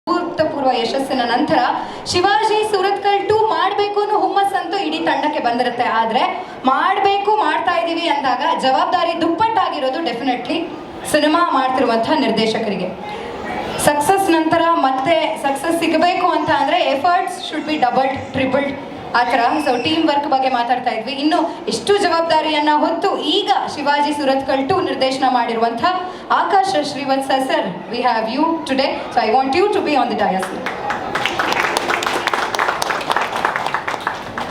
ಅಭೂತಪೂರ್ವ ಯಶಸ್ಸಿನ ನಂತರ ಶಿವಾಜಿ ಸುರತ್ಕಲ್ 2 ಮಾಡಬೇಕು ಅನ್ನೋ ಹುಮ್ಮಸ್ಸಂತೂ ಇಡೀ ತಂಡಕ್ಕೆ ಬಂದಿರುತ್ತೆ. ಆದರೆ ಮಾಡಬೇಕು ಮಾಡ್ತಾ ಇದ್ದೀವಿ ಅಂದಾಗ ಜವಾಬ್ದಾರಿ ದುಪ್ಪಟ್ಟಾಗಿರೋದು ಡೆಫಿನೆಟ್ಲಿ ಸಿನಿಮಾ ಮಾಡ್ತಿರುವಂತಹ ನಿರ್ದೇಶಕರಿಗೆ. ಸಕ್ಸಸ್ ನಂತರ ಮತ್ತೆ ಸಕ್ಸಸ್ ಸಿಗಬೇಕು ಅಂತ ಅಂದರೆ ಎಫರ್ಟ್ಸ್ ಶುಡ್ ಬಿ ಡಬಲ್ಡ್ ಟ್ರಿಬಲ್ಡ್ ಆ ಥರ. ಸೊ ಟೀಮ್ ವರ್ಕ್ ಬಗ್ಗೆ ಮಾತಾಡ್ತಾ ಇದ್ವಿ. ಇನ್ನು ಇಷ್ಟು ಜವಾಬ್ದಾರಿಯನ್ನ ಹೊತ್ತು ಈಗ ಶಿವಾಜಿ ಸುರತ್ಕಲ್ 2 ನಿರ್ದೇಶನ ಮಾಡಿರುವಂಥ Akash Srivatsa sir, we have you today. So I want you to be on the dais.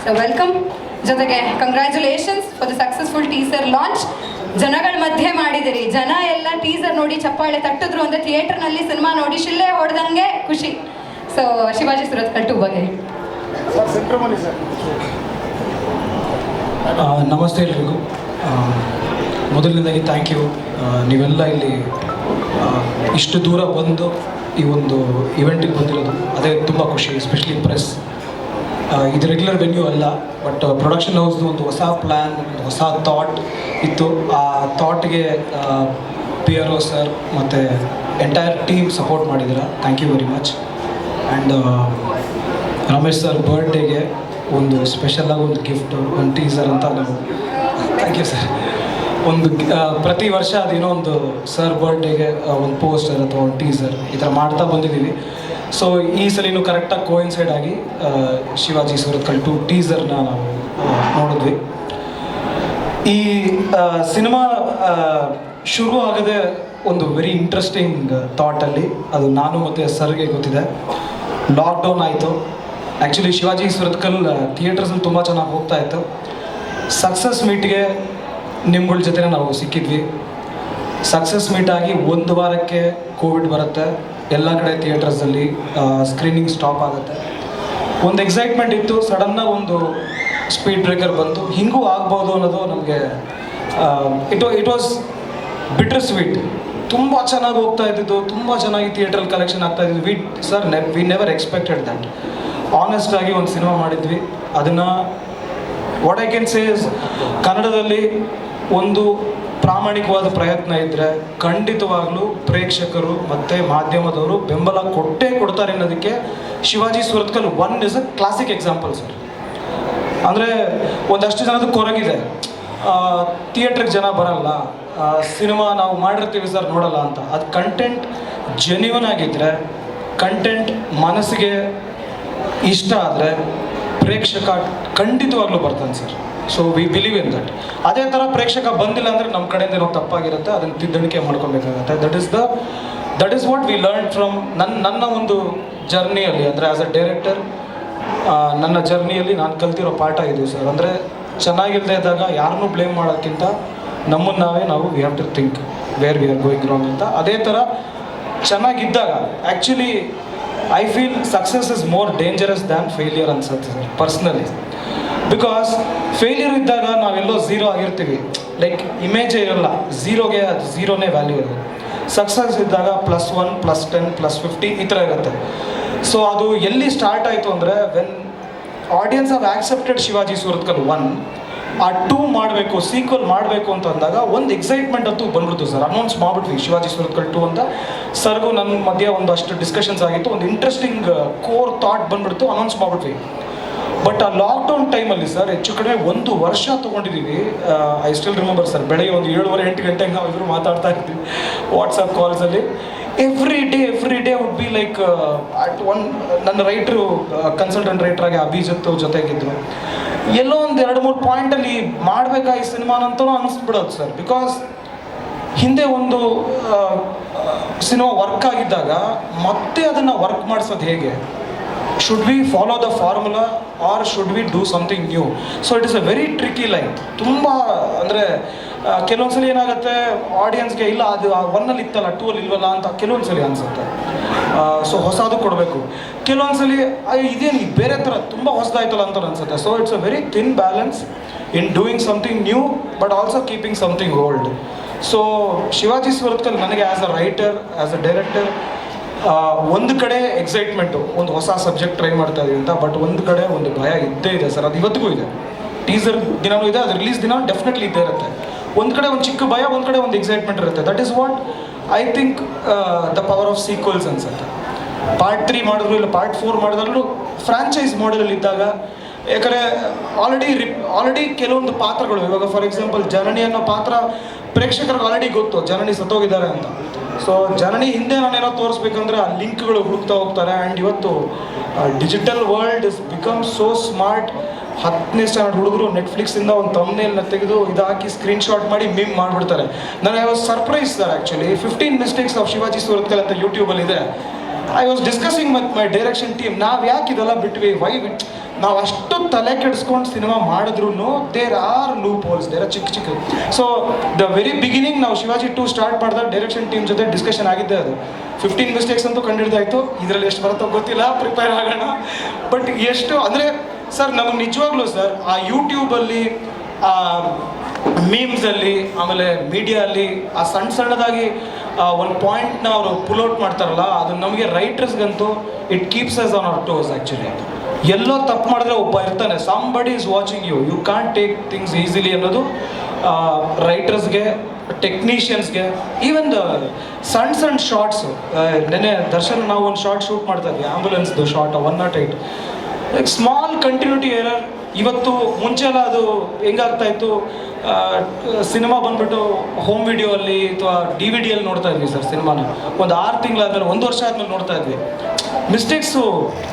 So welcome. ಜೊತೆಗೆ congratulations for the successful teaser launch. ಜನಗಳ ಮಧ್ಯೆ ಮಾಡಿದಿರಿ, ಜನ ಎಲ್ಲ ಟೀಸರ್ ನೋಡಿ ಚಪ್ಪಾಳೆ ತಟ್ಟಿದ್ರು ಅಂದರೆ ಥಿಯೇಟರ್ನಲ್ಲಿ ಸಿನಿಮಾ ನೋಡಿ ಶಿಲ್ಲೆ ಹೊಡೆದಂಗೆ ಖುಷಿ. ಸೊ ಶಿವಾಜಿ ಸುರತ್ಕಲ್ 2 ಬಗ್ಗೆ ನಮಸ್ತೆ ಎಲ್ರಿಗೂ. ಮೊದಲನೇದಾಗಿ ಥ್ಯಾಂಕ್ ಯು. ನೀವೆಲ್ಲ ಇಲ್ಲಿ ಇಷ್ಟು ದೂರ ಬಂದು ಈ ಒಂದು ಇವೆಂಟಿಗೆ ಬಂದಿರೋದು ಅದೇ ತುಂಬ ಖುಷಿ. Especially press. ಇದು ರೆಗ್ಯುಲರ್ ವೆನ್ಯೂ ಅಲ್ಲ, ಬಟ್ ಪ್ರೊಡಕ್ಷನ್ ಹೌಸ್ದು ಒಂದು ಹೊಸ ಪ್ಲ್ಯಾನ್, ಒಂದು ಹೊಸ ಥಾಟ್ ಇತ್ತು. ಆ ಥಾಟ್ಗೆ ಪಿ ಆರ್ ಒ ಸರ್ ಮತ್ತು ಎಂಟೈರ್ ಟೀಮ್ ಸಪೋರ್ಟ್ ಮಾಡಿದ್ದೀರಾ. Thank you very much. And Ramesh sir ಬರ್ಡೇಗೆ ಒಂದು ಸ್ಪೆಷಲಾಗಿ ಒಂದು ಗಿಫ್ಟು, ಒಂದು ಟೀಸರ್ ಅಂತ ನಾವು ಥ್ಯಾಂಕ್ ಯು ಸರ್. ಒಂದು ಪ್ರತಿ ವರ್ಷ ಅದೇನೋ ಒಂದು ಸರ್ ಬರ್ಡೇಗೆ ಒಂದು ಪೋಸ್ಟರ್ ಅಥವಾ ಒಂದು ಟೀಸರ್ ಈ ಥರ ಮಾಡ್ತಾ ಬಂದಿದ್ದೀವಿ. ಸೊ ಈ ಸಲಿನೂ ಕರೆಕ್ಟಾಗಿ ಕೋಇನ್ಸೈಡ್ ಆಗಿ ಶಿವಾಜಿ ಸುರತ್ಕಲ್ 2 ಟೀಸರ್ನ ನಾವು ನೋಡಿದ್ವಿ. ಈ ಸಿನಿಮಾ ಶುರು ಆಗದೆ ಒಂದು ವೆರಿ ಇಂಟ್ರೆಸ್ಟಿಂಗ್ ಥಾಟಲ್ಲಿ, ಅದು ನಾನು ಮತ್ತು ಸರ್ಗೆ ಗೊತ್ತಿದೆ. ಲಾಕ್ಡೌನ್ ಆಯಿತು. ಆ್ಯಕ್ಚುಲಿ ಶಿವಾಜಿ ಸುರತ್ಕಲ್ ಥಿಯೇಟರ್ಸಲ್ಲಿ ತುಂಬ ಚೆನ್ನಾಗಿ ಹೋಗ್ತಾ ಇತ್ತು. ಸಕ್ಸಸ್ ಮೀಟ್ಗೆ ನಿಮ್ಗಳ ಜೊತೆ ನಾವು ಸಿಕ್ಕಿದ್ವಿ. ಸಕ್ಸಸ್ ಮೀಟ್ ಆಗಿ 1 ವಾರಕ್ಕೆ ಕೋವಿಡ್ ಬರುತ್ತೆ. ಎಲ್ಲ ಕಡೆ ಥಿಯೇಟರ್ಸಲ್ಲಿ ಸ್ಕ್ರೀನಿಂಗ್ ಸ್ಟಾಪ್ ಆಗುತ್ತೆ. ಒಂದು ಎಕ್ಸೈಟ್ಮೆಂಟ್ ಇತ್ತು. ಸಡನ್ನಾಗಿ ಒಂದು ಸ್ಪೀಡ್ ಬ್ರೇಕರ್ ಬಂತು. ಹಿಂಗೂ ಆಗ್ಬೋದು ಅನ್ನೋದು ನಮಗೆ ಇಟ್ ವಾಸ್ ಬಿಟರ್ ಸ್ವೀಟ್. ತುಂಬ ಚೆನ್ನಾಗಿ ಹೋಗ್ತಾ ಇದ್ದಿದ್ದು, ತುಂಬ ಚೆನ್ನಾಗಿ ಥಿಯೇಟ್ರಲ್ಲಿ ಕಲೆಕ್ಷನ್ ಆಗ್ತಾ ಇದ್ದಿದ್ದು. We never expected that. ಆನೆಸ್ಟಾಗಿ ಒಂದು ಸಿನಿಮಾ ಮಾಡಿದ್ವಿ. ಅದನ್ನು what I can say is, ಕನ್ನಡದಲ್ಲಿ ಒಂದು ಪ್ರಾಮಾಣಿಕವಾದ ಪ್ರಯತ್ನ ಇದ್ದರೆ ಖಂಡಿತವಾಗ್ಲೂ ಪ್ರೇಕ್ಷಕರು ಮತ್ತು ಮಾಧ್ಯಮದವರು ಬೆಂಬಲ ಕೊಟ್ಟೇ ಕೊಡ್ತಾರೆ ಅನ್ನೋದಕ್ಕೆ Shivaji Surathkal 1 is a classic example sir. ಅಂದರೆ ಒಂದಷ್ಟು ಜನದ ಕೊರಗಿದೆ, ಥಿಯೇಟ್ರಿಗೆ ಜನ ಬರಲ್ಲ, ಸಿನಿಮಾ ನಾವು ಮಾಡಿರ್ತೀವಿ ಸರ್ ನೋಡಲ್ಲ ಅಂತ. ಅದು ಕಂಟೆಂಟ್ ಜೆನ್ಯೂನ್ ಆಗಿದ್ದರೆ, ಕಂಟೆಂಟ್ ಮನಸ್ಸಿಗೆ ಇಷ್ಟ ಆದರೆ ಪ್ರೇಕ್ಷಕ ಖಂಡಿತವಾಗ್ಲೂ ಬರ್ತಾನೆ sir. So we believe in that. ಅದೇ ಥರ ಪ್ರೇಕ್ಷಕ ಬಂದಿಲ್ಲ ಅಂದರೆ ನಮ್ಮ ಕಡೆಯಿಂದ ಏನೋ ತಪ್ಪಾಗಿರುತ್ತೆ, ಅದನ್ನು ತಿದ್ದುಣಿಕೆ ಮಾಡ್ಕೊಬೇಕಾಗತ್ತೆ. That is what we learn from ನನ್ನ ಒಂದು ಜರ್ನಿಯಲ್ಲಿ. ಅಂದರೆ ಆ್ಯಸ್ ಅ ಡೈರೆಕ್ಟರ್ ನನ್ನ ಜರ್ನಿಯಲ್ಲಿ ನಾನು ಕಲ್ತಿರೋ ಪಾಠ ಇದು ಸರ್. ಅಂದರೆ ಚೆನ್ನಾಗಿಲ್ಲದೆ ಇದ್ದಾಗ ಯಾರನ್ನೂ ಬ್ಲೇಮ್ ಮಾಡೋಕ್ಕಿಂತ ನಮ್ಮನ್ನು ನಾವು we have to think where we are going wrong ಅಂತ. ಅದೇ ಥರ ಚೆನ್ನಾಗಿದ್ದಾಗ actually I feel success is more dangerous than failure ಅನ್ಸುತ್ತೆ ಸರ್ ಪರ್ಸ್ನಲಿ. ಬಿಕಾಸ್ ಫೇಲ್ಯೂರ್ ಇದ್ದಾಗ ನಾವೆಲ್ಲೋ ಝೀರೋ ಆಗಿರ್ತೀವಿ, ಲೈಕ್ ಇಮೇಜೇ ಇರೋಲ್ಲ, ಝೀರೋಗೆ ಅದು ಝೀರೋನೇ ವ್ಯಾಲ್ಯೂ ಇರೋದು. ಸಕ್ಸಸ್ ಇದ್ದಾಗ +1 +10 +50 ಈ ಥರ ಇರುತ್ತೆ. ಸೊ ಅದು ಎಲ್ಲಿ ಸ್ಟಾರ್ಟ್ ಆಯಿತು ಅಂದರೆ when audience have accepted Shivaji Surathkal 1, ಆ 2 ಮಾಡಬೇಕು, ಸೀಕ್ವಲ್ ಮಾಡಬೇಕು ಅಂತ ಅಂದಾಗ ಒಂದು ಎಕ್ಸೈಟ್ಮೆಂಟ್ ಅಂತೂ ಬಂದ್ಬಿಡ್ತು ಸರ್. ಅನೌನ್ಸ್ ಮಾಡಿಬಿಟ್ವಿ ಶಿವಾಜಿ ಸುರತ್ಕಲ್ 2 ಅಂತ. ಸರ್ಗೂ ನನ್ನ ಮಧ್ಯೆ ಒಂದಷ್ಟು ಡಿಸ್ಕಷನ್ಸ್ ಆಗಿತ್ತು. ಒಂದು ಇಂಟ್ರೆಸ್ಟಿಂಗ್ ಕೋರ್ ಥಾಟ್ ಬಂದ್ಬಿಡ್ತು, ಅನೌನ್ಸ್ ಮಾಡಿಬಿಟ್ವಿ. ಬಟ್ ಆ ಲಾಕ್ಡೌನ್ ಟೈಮಲ್ಲಿ ಸರ್ ಹೆಚ್ಚು ಕಡಿಮೆ 1 ವರ್ಷ ತೊಗೊಂಡಿದ್ದೀವಿ. ಐ ಸ್ಟಿಲ್ ರಿಮೆಂಬರ್ ಸರ್, ಬೆಳಗ್ಗೆ ಒಂದು 7:30-8 ಗಂಟೆಗೆ ನಾವು ಇಬ್ಬರು ಮಾತಾಡ್ತಾ ಇದ್ವಿ ವಾಟ್ಸಪ್ ಕಾಲ್ಸಲ್ಲಿ. Every day would be like ನನ್ನ ರೈಟ್ರು ಕನ್ಸಲ್ಟೆಂಟ್ ರೈಟ್ರಾಗಿ ಅಭಿಜಿತ್ ಜೊತೆಗಿದ್ರು. ಎಲ್ಲೋ ಒಂದು 2-3 ಪಾಯಿಂಟಲ್ಲಿ ಮಾಡಬೇಕಾ ಈ ಸಿನಿಮಾನಂತೂ ಅನಿಸ್ಬಿಡೋದು ಸರ್. ಬಿಕಾಸ್ ಹಿಂದೆ ಒಂದು ಸಿನಿಮಾ ವರ್ಕ್ ಆಗಿದ್ದಾಗ ಮತ್ತೆ ಅದನ್ನು ವರ್ಕ್ ಮಾಡಿಸೋದು ಹೇಗೆ? Should we follow the formula or should we do something new? So it is a very tricky line. ತುಂಬ ಅಂದರೆ ಕೆಲವೊಂದ್ಸಲಿ ಏನಾಗುತ್ತೆ, ಆಡಿಯನ್ಸ್ಗೆ ಇಲ್ಲ ಅದು 1ಅಲ್ಲಿ ಇತ್ತಲ್ಲ 2ಅಲ್ಲಿ ಇಲ್ವಲ್ಲ ಅಂತ ಕೆಲವೊಂದ್ಸಲಿ ಅನಿಸುತ್ತೆ. ಸೊ ಹೊಸದು ಕೊಡಬೇಕು. ಕೆಲವೊಂದ್ಸಲಿ ಇದೇನು ಬೇರೆ ಥರ ತುಂಬ ಹೊಸದಾಯ್ತಲ್ಲ ಅಂತ ಅನಿಸುತ್ತೆ. So it's a very thin balance in doing something new but also keeping something old. So Shivaji Surathkal ನನಗೆ as a writer, as a director, ಒಂದು ಕಡೆ ಎಕ್ಸೈಟ್ಮೆಂಟು, ಒಂದು ಹೊಸ ಸಬ್ಜೆಕ್ಟ್ ಟ್ರೈ ಮಾಡ್ತಾ ಇದೀವಿ ಅಂತ. ಬಟ್ ಒಂದು ಕಡೆ ಒಂದು ಭಯ ಇದ್ದೇ ಇದೆ ಸರ್. ಅದು ಇವತ್ತಿಗೂ ಇದೆ. ಟೀಸರ್ ದಿನವೂ ಇದೆ, ಅದು ರಿಲೀಸ್ ದಿನ ಡೆಫಿನೆಟ್ಲಿ ಇದ್ದೇ ಇರುತ್ತೆ. ಒಂದು ಕಡೆ ಒಂದು ಚಿಕ್ಕ ಭಯ, ಒಂದು ಕಡೆ ಒಂದು ಎಕ್ಸೈಟ್ಮೆಂಟ್ ಇರುತ್ತೆ. That is what I think the power of sequels ಅನ್ಸುತ್ತೆ. ಪಾರ್ಟ್ 3 ಮಾಡಿದ್ರು ಇಲ್ಲ ಪಾರ್ಟ್ 4 ಮಾಡಿದ್ರು ಫ್ರಾಂಚೈಸ್ ಮಾಡೆಲಲ್ಲಿ ಇದ್ದಾಗ, ಯಾಕಂದರೆ ಆಲ್ರೆಡಿ ಕೆಲವೊಂದು ಪಾತ್ರಗಳು, ಇವಾಗ ಫಾರ್ ಎಕ್ಸಾಂಪಲ್ ಜನನಿ ಅನ್ನೋ ಪಾತ್ರ ಪ್ರೇಕ್ಷಕರಿಗೆ ಆಲ್ರೆಡಿ ಗೊತ್ತು ಜನನಿ ಸತ್ತೋಗಿದ್ದಾರೆ ಅಂತ. ಸೊ ಜನನಿ ಹಿಂದೆ ನಾನೇನೋ ತೋರಿಸ್ಬೇಕಂದ್ರೆ ಆ ಲಿಂಕ್ಗಳು ಹುಡುಕ್ತಾ ಹೋಗ್ತಾರೆ. ಆ್ಯಂಡ್ ಇವತ್ತು digital world is become so smart. 10ನೇ ಸ್ಟ್ಯಾಂಡರ್ಡ್ ಹುಡುಗರು ನೆಟ್ಫ್ಲಿಕ್ಸಿಂದ ಒಂದು ತಮ್ನೇಲ್ನ ತೆಗೆದು ಇದಾಕಿ ಸ್ಕ್ರೀನ್ಶಾಟ್ ಮಾಡಿ ಮಿಮ್ ಮಾಡಿಬಿಡ್ತಾರೆ. ನನಗೆ I was surprise sir actually. 15 mistakes of Shivaji Surathkal ಅಂತ ಯೂಟ್ಯೂಬಲ್ಲಿ ಇದೆ. I was discussing with my direction team, ನಾವು ಯಾಕೆ ಇದೆಲ್ಲ ಬಿಟ್ವಿ, ನಾವು ಅಷ್ಟು ತಲೆ ಕೆಡಿಸ್ಕೊಂಡು ಸಿನಿಮಾ ಮಾಡಿದ್ರು there are loopholes, there are ಚಿಕ್ಕ. ಸೊ ದ ವೆರಿ ಬಿಗಿನಿಂಗ್ ನಾವು ಶಿವಾಜಿ 2 ಸ್ಟಾರ್ಟ್ ಮಾಡಿದಾಗ ಡೈರೆಕ್ಷನ್ ಟೀಮ್ ಜೊತೆ ಡಿಸ್ಕಷನ್ ಆಗಿದ್ದೆ. ಅದು 15 ಮಿಸ್ಟೇಕ್ಸ್ ಅಂತೂ ಕಂಡಿಡ್ದಾಯ್ತು. ಇದರಲ್ಲಿ ಎಷ್ಟು ಬರುತ್ತೋ ಗೊತ್ತಿಲ್ಲ, ಪ್ರಿಪೇರ್ ಆಗೋಣ. ಬಟ್ ಎಷ್ಟು ಅಂದರೆ ಸರ್ ನಮಗೆ ನಿಜವಾಗ್ಲೂ ಸರ್ ಆ ಯೂಟ್ಯೂಬಲ್ಲಿ, ಆ ಮೀಮ್ಸಲ್ಲಿ, ಆಮೇಲೆ ಮೀಡಿಯಲ್ಲಿ ಆ ಸಣ್ಣದಾಗಿ ಒಂದು ಪಾಯಿಂಟ್ನ ಅವರು ಪುಲ್ಔಟ್ ಮಾಡ್ತಾರಲ್ಲ, ಅದು ನಮಗೆ ರೈಟರ್ಸ್ಗಂತೂ it keeps us on our toes actually. ಎಲ್ಲೋ ತಪ್ಪು ಮಾಡಿದ್ರೆ ಒಬ್ಬ ಇರ್ತಾನೆ, somebody is watching you, you can't take things easily ಅನ್ನೋದು ರೈಟರ್ಸ್ಗೆ, ಟೆಕ್ನಿಷಿಯನ್ಸ್ಗೆ, ಈವನ್ ದ ಸಣ್ಣ ಶಾರ್ಟ್ಸು. ನೆನೆ ದರ್ಶನ್ ನಾವು ಒಂದು ಶಾರ್ಟ್ ಶೂಟ್ ಮಾಡ್ತಾ ಇದ್ವಿ, ಆ್ಯಂಬುಲೆನ್ಸ್ದು short 108, like small continuity error. ಇವತ್ತು ಮುಂಚೆ ಎಲ್ಲ ಅದು ಹೆಂಗಾಗ್ತಾ ಇತ್ತು, ಸಿನಿಮಾ ಬಂದ್ಬಿಟ್ಟು ಹೋಮ್ ವಿಡಿಯೋ ಅಲ್ಲಿ ಅಥವಾ DVD-ಯಲ್ಲಿ ನೋಡ್ತಾ ಇದ್ವಿ ಸರ್ ಸಿನಿಮಾನ. ಒಂದು 6 ತಿಂಗಳಾದ್ಮೇಲೆ, 1 ವರ್ಷ ಆದ್ಮೇಲೆ ನೋಡ್ತಾ ಇದ್ವಿ. ಮಿಸ್ಟೇಕ್ಸು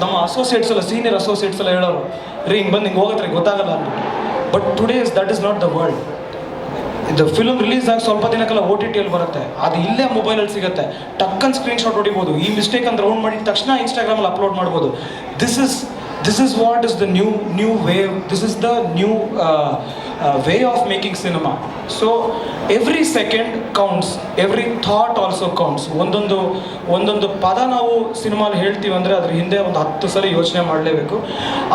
ನಮ್ಮ ಅಸೋಸಿಯೇಟ್ಸ್ ಎಲ್ಲ, ಸೀನಿಯರ್ ಅಸೋಸಿಯೇಟ್ಸ್ ಎಲ್ಲ ಹೇಳೋರು, ಹಿಂಗೆ ಬಂದು ಹಿಂಗೆ ಹೋಗುತ್ತೆ ಗೊತ್ತಾಗಲ್ಲ ಅಂದ್ಬಿಟ್ಟು. But today's that is not the world. ಇದು ಫಿಲ್ಮ್ ರಿಲೀಸ್ ಆಗಿ ಸ್ವಲ್ಪ ದಿನಕ್ಕೆಲ್ಲ OTT-ಯಲ್ಲಿ ಬರುತ್ತೆ, ಅದು ಇಲ್ಲೇ ಮೊಬೈಲಲ್ಲಿ ಸಿಗುತ್ತೆ. ಟಕ್ಕನ್ ಸ್ಕ್ರೀನ್ಶಾಟ್ ಹೊಡಿಬೋದು, ಈ ಮಿಸ್ಟೇಕ್ ಅಂತ ರೌಂಡ್ ಮಾಡಿದ ತಕ್ಷಣ ಇನ್ಸ್ಟಾಗ್ರಾಮಲ್ಲಿ ಅಪ್ಲೋಡ್ ಮಾಡ್ಬೋದು. This is what is the new wave. This is the new way of making cinema. So every second counts, every thought also counts. ಒಂದೊಂದು ಪದ ನಾವು ಸಿನಿಮಾಲಿ ಹೇಳ್ತೀವಿ ಅಂದರೆ ಅದ್ರ ಹಿಂದೆ ಒಂದು 10 ಸಲ ಯೋಚನೆ ಮಾಡಲೇಬೇಕು.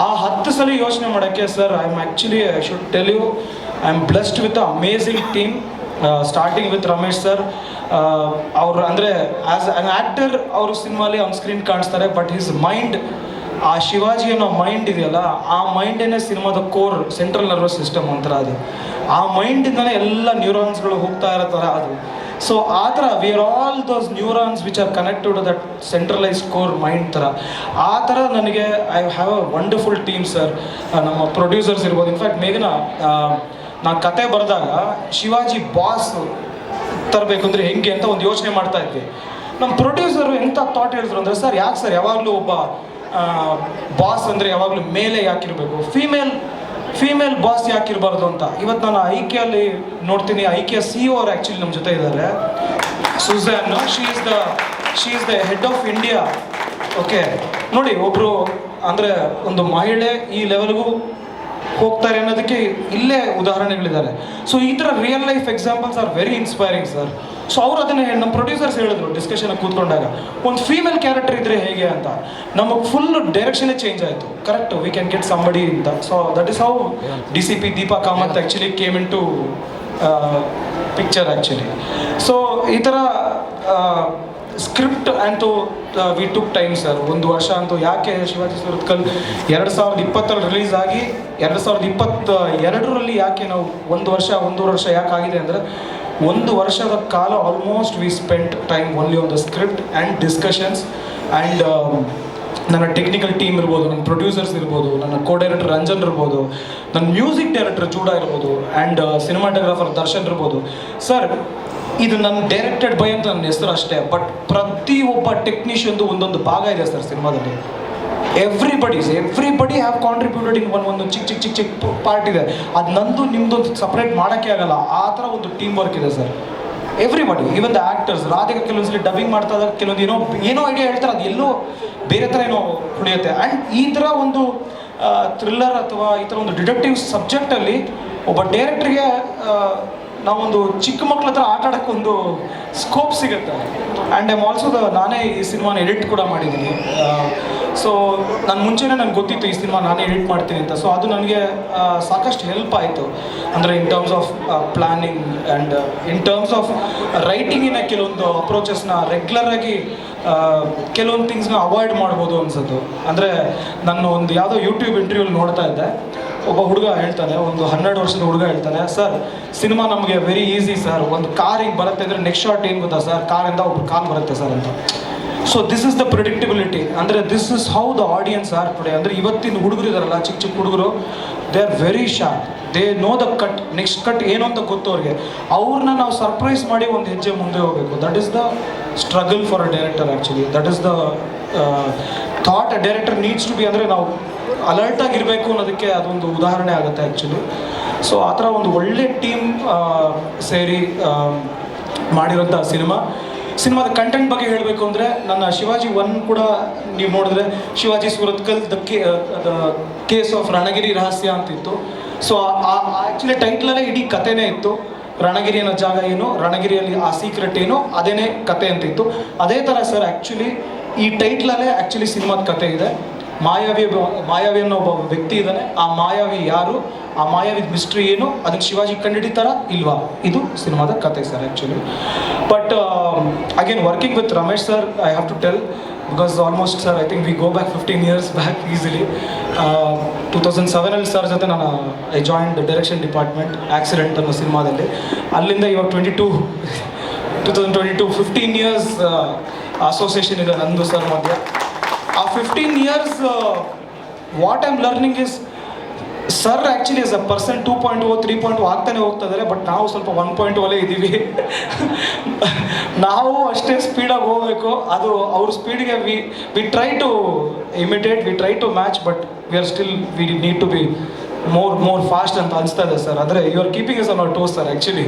ಆ 10 ಸಲ ಯೋಚನೆ ಮಾಡೋಕ್ಕೆ sir I should tell you, I am blessed with a amazing team, starting with Ramesh sir. ಅವರು ಅಂದರೆ ಆ್ಯಸ್ ಆನ್ ಆ್ಯಕ್ಟರ್ ಅವರು ಸಿನಿಮಾಲಿ ಆನ್ ಸ್ಕ್ರೀನ್ ಕಾಣಿಸ್ತಾರೆ, ಬಟ್ ಹಿಸ್ ಮೈಂಡ್, ಆ ಶಿವಾಜಿ ಅನ್ನೋ ಮೈಂಡ್ ಇದೆಯಲ್ಲ, ಆ ಮೈಂಡೇನೆ ಸಿನಿಮಾದ ಕೋರ್, ಸೆಂಟ್ರಲ್ ನರ್ವಸ್ ಸಿಸ್ಟಮ್ ಅಂತಾರೆ ಅದು. ಆ ಮೈಂಡಿಂದನೇ ಎಲ್ಲ ನ್ಯೂರಾನ್ಸ್ಗಳು ಹೋಗ್ತಾ ಇರೋ ಥರ ಅದು. ಸೊ ಆ ಥರ we are all those neurons which are connected to that centralised core mind ಥರ. ಆ ಥರ ನನಗೆ I have a wonderful team sir. ನಮ್ಮ ಪ್ರೊಡ್ಯೂಸರ್ಸ್ ಇರ್ಬೋದು. ಇನ್ಫ್ಯಾಕ್ಟ್ ಮೇಘನಾ, ನಾನು ಕತೆ ಬರೆದಾಗ ಶಿವಾಜಿ ಬಾಸ್ ತರಬೇಕು ಅಂದರೆ ಹೆಂಗೆ ಅಂತ ಒಂದು ಯೋಚನೆ ಮಾಡ್ತಾ ಇದ್ವಿ. ನಮ್ಮ ಪ್ರೊಡ್ಯೂಸರು ಎಂಥ ಥಾಟ್ ಹೇಳಿದ್ರು ಅಂದರೆ, ಸರ್ ಯಾಕೆ ಸರ್ ಯಾವಾಗಲೂ ಒಬ್ಬ ಬಾಸ್ ಅಂದರೆ ಯಾವಾಗಲೂ ಮೇಲೆ ಯಾಕಿರಬೇಕು, ಫೀಮೇಲ್ ಬಾಸ್ ಯಾಕಿರಬಾರ್ದು ಅಂತ. ಇವತ್ತು ನಾನು ಐಕೆಯಲ್ಲಿ ನೋಡ್ತೀನಿ, ಐಕೆಯ CEO ಅವರು ಆ್ಯಕ್ಚುಲಿ ನಮ್ಮ ಜೊತೆ ಇದ್ದಾರೆ, Sujan. She is the head of India. Okay ನೋಡಿ, ಒಬ್ಬರು ಅಂದರೆ ಒಂದು ಮಹಿಳೆ ಈ ಲೆವೆಲ್ಗೂ ಹೋಗ್ತಾರೆ ಅನ್ನೋದಕ್ಕೆ ಇಲ್ಲೇ ಉದಾಹರಣೆಗಳಿದ್ದಾರೆ. ಸೊ ಈ ಥರ real life examples are very inspiring sir. So ಅವರು ಅದನ್ನೇ ನಮ್ಮ ಪ್ರೊಡ್ಯೂಸರ್ಸ್ ಹೇಳಿದ್ರು ಡಿಸ್ಕಷನ್ ಕೂತ್ಕೊಂಡಾಗ, ಒಂದು ಫೀಮೇಲ್ ಕ್ಯಾರೆಕ್ಟರ್ ಇದ್ದರೆ ಹೇಗೆ ಅಂತ. ನಮಗೆ ಫುಲ್ ಡೈರೆಕ್ಷನೇ ಚೇಂಜ್ ಆಯಿತು. Correct, we can get somebody ಅಂತ. So that is how DCP Deepa Kamath actually came into picture actually. So ಈ ಥರ ಸ್ಕ್ರಿಪ್ಟ್ ಅಂತೂ ವಿ ಟುಕ್ ಟೈಮ್ ಸರ್. 1 ವರ್ಷ ಅಂತೂ ಯಾಕೆ ಶಿವಾಜಿ ಸುರತ್ಕಲ್ 2020 ರಿಲೀಸ್ ಆಗಿ 2022 ಯಾಕೆ ನಾವು 1 ವರ್ಷ 1.5 ವರ್ಷ ಯಾಕೆ ಆಗಿದೆ ಅಂದರೆ, 1 ವರ್ಷದ ಕಾಲ almost V spent time only on the script and discussions. And ನನ್ನ ಟೆಕ್ನಿಕಲ್ ಟೀಮ್ ಇರ್ಬೋದು, ನನ್ನ ಪ್ರೊಡ್ಯೂಸರ್ಸ್ ಇರ್ಬೋದು, ನನ್ನ ಕೋ-ಡೈರೆಕ್ಟರ್ ರಂಜನ್ ಇರ್ಬೋದು, ನನ್ನ ಮ್ಯೂಸಿಕ್ ಡೈರೆಕ್ಟರ್ ಜೂಡಾ ಇರ್ಬೋದು, ಆ್ಯಂಡ್ ಸಿನಿಮಾಟೋಗ್ರಾಫರ್ ದರ್ಶನ್ ಇರ್ಬೋದು. ಸರ್ ಇದು ನನ್ನ ಡೈರೆಕ್ಟೆಡ್ ಬೈ ಅಂತ ನನ್ನ ಹೆಸರು ಅಷ್ಟೇ, ಬಟ್ ಪ್ರತಿಯೊಬ್ಬ ಟೆಕ್ನಿಷಿಯನ್ದು ಒಂದೊಂದು ಭಾಗ ಇದೆ ಸರ್ ಸಿನಿಮಾದಲ್ಲಿ. ಎವ್ರಿಬಡಿ ಹ್ಯಾವ್ ಕಾಂಟ್ರಿಬ್ಯೂಟೆಡ್ ಇನ್ ಒಂದು ಚಿಕ್ಕ ಪಾರ್ಟ್ ಇದೆ. ಅದು ನಂದು ನಿಮ್ಮದೊಂದು ಸಪ್ರೇಟ್ ಮಾಡೋಕ್ಕೆ ಆಗಲ್ಲ. ಆ ಥರ ಒಂದು ಟೀಮ್ ವರ್ಕ್ ಇದೆ sir. Everybody, even the actors. Radhika ಕೆಲವೊಂದ್ಸಲಿ ಡಬ್ಬಿಂಗ್ ಮಾಡ್ತಾ ಇದ್ದಾಗ ಕೆಲವೊಂದು ಏನೋ ಐಡಿಯಾ ಹೇಳ್ತಾರೆ, ಅದು ಎಲ್ಲೋ ಬೇರೆ ಥರ ಏನೋ ಹೊಳೆಯುತ್ತೆ. ಆ್ಯಂಡ್ ಈ ಥರ ಒಂದು ಥ್ರಿಲ್ಲರ್ ಅಥವಾ ಈ ಥರ ಒಂದು ಡಿಟೆಕ್ಟಿವ್ ಸಬ್ಜೆಕ್ಟಲ್ಲಿ ಒಬ್ಬ ಡೈರೆಕ್ಟ್ರಿಗೆ ನಾವೊಂದು ಚಿಕ್ಕ ಮಕ್ಳ ಹತ್ರ ಆಟ ಆಡೋಕ್ಕೆ ಒಂದು ಸ್ಕೋಪ್ ಸಿಗುತ್ತೆ. ಆ್ಯಂಡ್ ಐಮ್ ಆಲ್ಸೋ ನಾನೇ ಈ ಸಿನಿಮಾನ ಎಡಿಟ್ ಕೂಡ ಮಾಡಿದ್ದೀನಿ. ಸೊ ನಾನು ಮುಂಚೆನೇ ನನಗೆ ಗೊತ್ತಿತ್ತು ಈ ಸಿನಿಮಾ ನಾನೇ ಎಡಿಟ್ ಮಾಡ್ತೀನಿ ಅಂತ. ಸೊ ಅದು ನನಗೆ ಸಾಕಷ್ಟು ಹೆಲ್ಪ್ ಆಯಿತು. ಅಂದರೆ in terms of planning and in terms of ರೈಟಿಂಗಿನ ಕೆಲವೊಂದು ಅಪ್ರೋಚಸ್ನ ರೆಗ್ಯುಲರಾಗಿ ಕೆಲವೊಂದು ಥಿಂಗ್ಸ್ನ ಅವಾಯ್ಡ್ ಮಾಡ್ಬೋದು ಅನ್ಸೋದು. ಅಂದರೆ ನಾನು ಒಂದು ಯಾವುದೋ ಯೂಟ್ಯೂಬ್ ಇಂಟರ್ವ್ಯೂಲ್ಲಿ ನೋಡ್ತಾ ಇದ್ದೆ, ಒಬ್ಬ ಹುಡುಗ ಹೇಳ್ತಾನೆ, ಒಂದು 12 ವರ್ಷದ ಹುಡುಗ ಹೇಳ್ತಾನೆ, ಸರ್ ಸಿನಿಮಾ ನಮಗೆ ವೆರಿ ಈಸಿ ಸರ್, ಒಂದು ಕಾರ್ ಹಿಂಗೆ ಬರುತ್ತೆ ಅಂದರೆ ನೆಕ್ಸ್ಟ್ ಶಾಟ್ ಏನು ಗೊತ್ತಾ ಸರ್, ಕಾರಿಂದ ಒಬ್ರು ಕಾಲ್ ಬರುತ್ತೆ ಸರ್ ಅಂತ. So this is the predictability, ಅಂದರೆ this is how the audience are today. ಅಂದರೆ ಇವತ್ತಿನ ಹುಡುಗರು ಇದಾರಲ್ಲ, ಚಿಕ್ಕ ಚಿಕ್ಕ ಹುಡುಗರು, they are very sharp, they know the cut, next cut ಏನು ಅಂತ ಗೊತ್ತು ಅವ್ರಿಗೆ. ಅವ್ರನ್ನ ನಾವು ಸರ್ಪ್ರೈಸ್ ಮಾಡಿ ಒಂದು ಹೆಜ್ಜೆ ಮುಂದೆ ಹೋಗಬೇಕು. That is the struggle for a director actually. That is the thought a director needs to be. ಅಂದರೆ ನಾವು ಅಲರ್ಟಾಗಿರಬೇಕು ಅನ್ನೋದಕ್ಕೆ ಅದೊಂದು ಉದಾಹರಣೆ ಆಗುತ್ತೆ ಆ್ಯಕ್ಚುಲಿ. ಸೊ ಆ ಥರ ಒಂದು ಒಳ್ಳೆ ಟೀಮ್ ಸೇರಿ ಮಾಡಿರೋಂಥ ಸಿನಿಮಾದ ಕಂಟೆಂಟ್ ಬಗ್ಗೆ ಹೇಳಬೇಕು ಅಂದರೆ, ನನ್ನ ಶಿವಾಜಿ 1 ಕೂಡ ನೀವು ನೋಡಿದ್ರೆ Shivaji Surathkal the case of Ranagiri Rahasya ಅಂತಿತ್ತು. ಸೊ ಆ್ಯಕ್ಚುಲಿ ಟೈಟ್ಲಲ್ಲೇ ಇಡೀ ಕಥೆನೇ ಇತ್ತು. ರಣಗಿರಿ ಅನ್ನೋ ಜಾಗ ಏನು, ರಣಗಿರಿಯಲ್ಲಿ ಆ ಸೀಕ್ರೆಟ್ ಏನು, ಅದೇನೇ ಕತೆ ಅಂತಿತ್ತು. ಅದೇ ಥರ ಸರ್ ಆ್ಯಕ್ಚುಲಿ ಈ ಟೈಟ್ಲಲ್ಲೇ ಆ್ಯಕ್ಚುಲಿ ಸಿನಿಮಾದ ಕತೆ ಇದೆ. ಮಾಯಾವಿ ಅನ್ನೋ ಒಬ್ಬ ವ್ಯಕ್ತಿ ಇದ್ದಾನೆ. ಆ ಮಾಯಾವಿ ಯಾರು, ಆ ಮಾಯಾವಿ ಮಿಸ್ಟ್ರಿ ಏನು, ಅದಕ್ಕೆ ಶಿವಾಜಿ ಕಂಡುಹಿಡಿತಾರ ಇಲ್ವಾ, ಇದು ಸಿನಿಮಾದ ಕತೆ sir actually. But again working with Ramesh sir, I have to tell, because almost sir I think we go back 15 years back easily. 2007 sir ಜೊತೆ ನಾನು I joined direction department accident ಅನ್ನೋ ಸಿನಿಮಾದಲ್ಲಿ. ಅಲ್ಲಿಂದ ಇವಾಗ 2022 15 years ಅಸೋಸಿಯೇಷನ್ ಇದೆ ನಂದು ಸರ್ ಮಧ್ಯೆ. ಆ 15 years what I am learning is, sir actually as a person 2.0 3.0 ಆಗ್ತಾನೆ ಹೋಗ್ತಾ ಇದ್ದಾರೆ. ಬಟ್ ನಾವು ಸ್ವಲ್ಪ 1.0 ಇದ್ದೀವಿ. ನಾವು ಅಷ್ಟೇ ಸ್ಪೀಡಾಗಿ ಹೋಗಬೇಕು. ಅದು ಅವ್ರ ಸ್ಪೀಡ್ಗೆ we try to imitate, we try to match, but we are still we need to be more fast ಅಂತ ಅನಿಸ್ತಾ ಇದೆ ಸರ್. ಆದರೆ you are keeping us on our toes sir actually.